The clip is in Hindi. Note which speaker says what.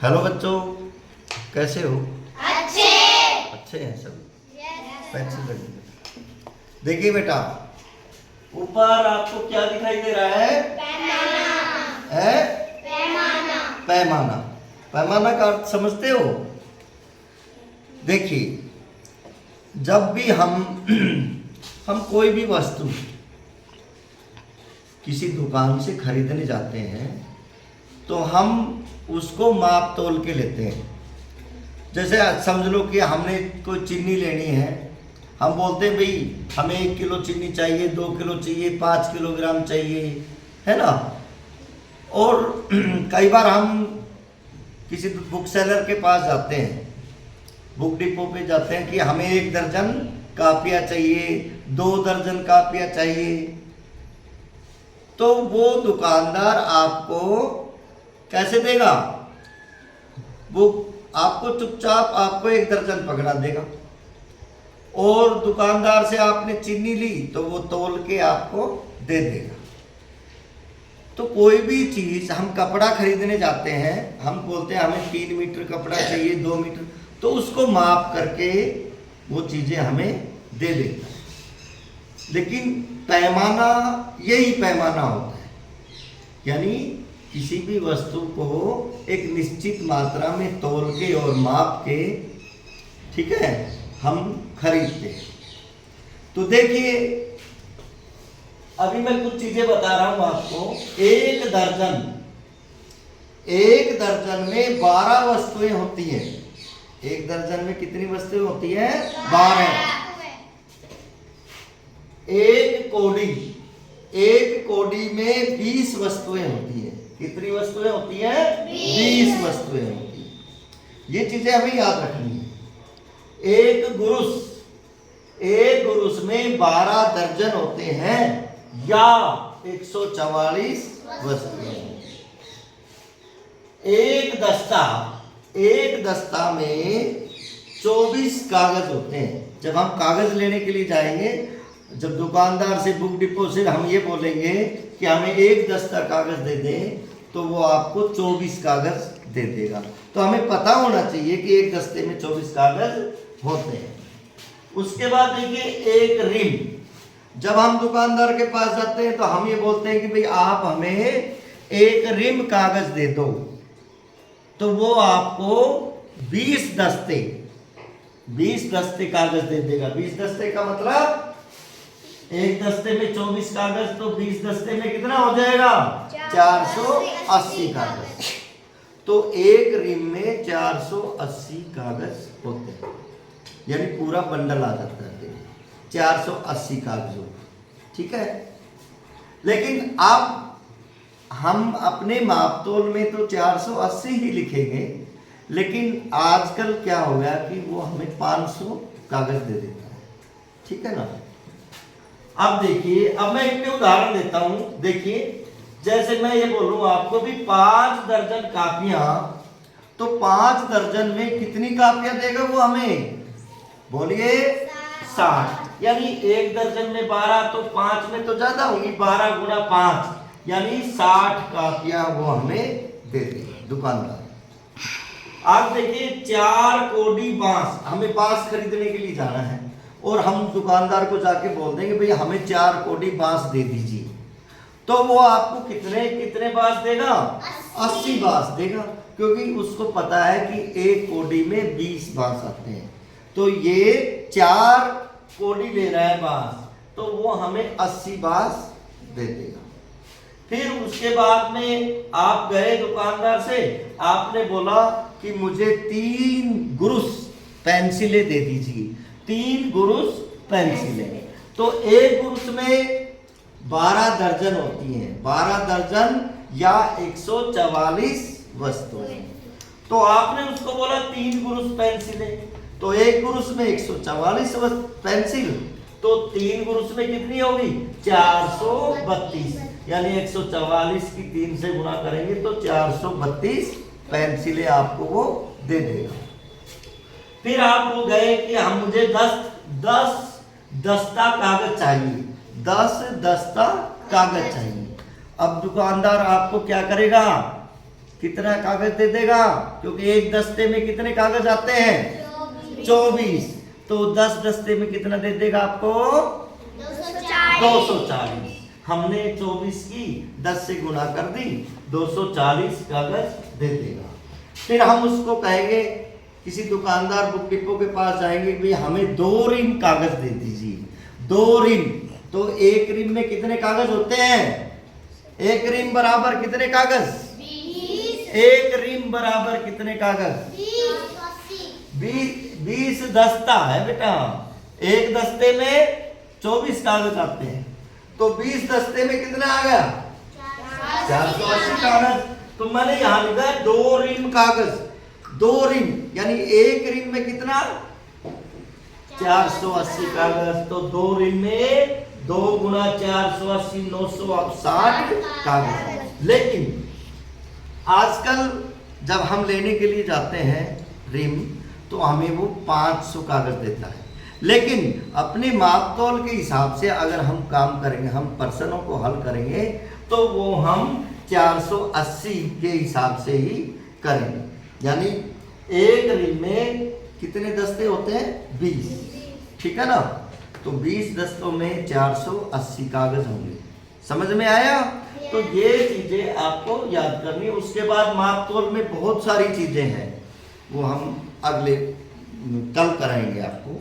Speaker 1: हेलो बच्चों, कैसे हो?
Speaker 2: अच्छे।
Speaker 1: अच्छे हैं सब। पेंसिल रखिए। देखिए बेटा, ऊपर आपको क्या दिखाई दे रहा है?
Speaker 2: पैमाना।
Speaker 1: है
Speaker 2: पैमाना।
Speaker 1: पैमाना। पैमाना का अर्थ समझते हो? देखिए, जब भी हम कोई भी वस्तु किसी दुकान से खरीदने जाते हैं तो हम उसको माप तोल के लेते हैं। जैसे समझ लो कि हमने कोई चीनी लेनी है, हम बोलते हैं भाई हमें 1 किलो चीनी चाहिए, 2 किलो चाहिए, 5 किलोग्राम चाहिए, है ना। और कई बार हम किसी बुक सेलर के पास जाते हैं, बुक डिपो पे जाते हैं कि हमें 1 दर्जन कापियाँ चाहिए, 2 दर्जन कापियाँ चाहिए। तो वो दुकानदार आपको कैसे देगा? वो आपको चुपचाप आपको 1 दर्जन पकड़ा देगा। और दुकानदार से आपने चीनी ली तो वो तोल के आपको दे देगा। तो कोई भी चीज़, हम कपड़ा खरीदने जाते हैं, हम बोलते हैं हमें 3 मीटर कपड़ा चाहिए, 2 मीटर, तो उसको माप करके वो चीज़ें हमें दे देता है। लेकिन पैमाना, यही पैमाना होता है, यानी किसी भी वस्तु को एक निश्चित मात्रा में तोल के और माप के, ठीक है, हम खरीदते हैं। तो देखिए, अभी मैं कुछ चीजें बता रहा हूं आपको। 1 दर्जन में 12 वस्तुएं होती हैं। 1 दर्जन में कितनी वस्तुएं होती हैं? 12। एक कोडी में 20 वस्तुएं होती है। कितनी वस्तुएं होती हैं? 20 वस्तुएं होती हैं। ये चीजें हमें याद रखनी है। एक गुरुस में 12 दर्जन होते हैं या 144 वस्तुएं। एक दस्ता में 24 कागज होते हैं। जब हम कागज लेने के लिए जाएंगे, जब दुकानदार से, बुक डिपो से हम ये बोलेंगे कि हमें 1 दस्ता कागज दे दें, तो वो आपको 24 कागज दे देगा। तो हमें पता होना चाहिए कि 1 दस्ते में 24 कागज होते हैं। उसके बाद देखिए, एक रिम। जब हम दुकानदार के पास जाते हैं तो हम ये बोलते हैं कि भाई आप हमें 1 रिम कागज दे दो, तो वो आपको 20 दस्ते कागज दे देगा। 20 दस्ते का मतलब 1 दस्ते में 24 कागज, तो 20 दस्ते में कितना हो जाएगा? 480 कागज। तो एक रिम में 480 कागज होते हैं, यानी पूरा बंडल आ जाता है 480 कागजों, ठीक है। लेकिन अब हम अपने मापतोल में तो 480 ही लिखेंगे, लेकिन आजकल क्या हो गया कि वो हमें 500 कागज दे देता है, ठीक है ना। अब देखिए, अब मैं एक उदाहरण देता हूं। देखिए, जैसे मैं ये बोलूं आपको भी 5 दर्जन कापियां, तो 5 दर्जन में कितनी कापियां देगा वो हमें? बोलिए, 60। यानी 1 दर्जन में 12, तो 5 में तो ज्यादा होगी, 12 गुना 5, यानी 60 कापियां वो हमें दे देगा दुकानदार। आप देखिए, 4 कोडी बांस, हमें बांस खरीदने के लिए जाना है और हम दुकानदार को जाके बोल देंगे भाई हमें 4 कोडी बांस दे दीजिए, तो वो आपको कितने बांस देगा? 80 बांस देगा, क्योंकि उसको पता है कि 1 कोडी में 20 बांस आते हैं। तो ये 4 कोडी ले रहा है बांस, तो वो हमें 80 बांस दे देगा। फिर उसके बाद में आप गए दुकानदार से, आपने बोला कि मुझे 3 गुरुस पेंसिलें दे दीजिए, 3 गुरुस पेंसिलें। तो 1 गुरुस में 12 दर्जन होती हैं, 12 दर्जन या 144 वस्तुएं। तो आपने उसको बोला 3 गुरुस पेंसिलें, तो 1 गुरुस में 144 पेंसिल, तो 3 गुरुस में कितनी होगी? 432, यानी 144 की 3 से गुणा करेंगे तो 432 पेंसिलें आपको वो दे देगा। फिर आप वो गए कि हम मुझे 10 दस्ता कागज चाहिए, 10 दस्ता कागज चाहिए। अब दुकानदार आपको क्या करेगा कितना कागज दे देगा, क्योंकि एक दस्ते में कितने कागज आते हैं 24, तो 10 दस्ते में कितना दे देगा आपको 240। हमने 24 की 10 से गुना कर दी, 240 कागज दे देगा। फिर हम उसको कहेंगे, किसी दुकानदार बुक डिपो के पास जाएंगे, भाई हमें 2 रिम कागज दे दीजिए, 2 रिम। तो एक रिम में कितने कागज होते हैं, एक रिम बराबर कितने कागज,
Speaker 2: 20
Speaker 1: एक रिम बराबर कितने कागज 20 दस्ता है बेटा, एक दस्ते में 24 कागज आते हैं, तो 20 दस्ते में कितना आ गया 480 कागज। तो मैंने यहां लिखा है 2 रिम कागज, 2 रिम यानी एक रिम में कितना 480 कागज। तो 2 रिम में 2 गुना 480 960 कागज। लेकिन आजकल जब हम लेने के लिए जाते हैं रिम, तो हमें वो 500 कागज देता है, लेकिन अपने माप तौल के हिसाब से अगर हम काम करेंगे, हम प्रश्नों को हल करेंगे, तो वो हम 480 के हिसाब से ही करेंगे। यानी एक रिम में कितने दस्ते होते हैं 20, ठीक है ना, तो 20 दस्तों में 480 कागज होंगे। समझ में आया? तो ये चीजें आपको याद करनी है। उसके बाद माप तोल में बहुत सारी चीजें हैं, वो हम अगले कल कराएंगे आपको।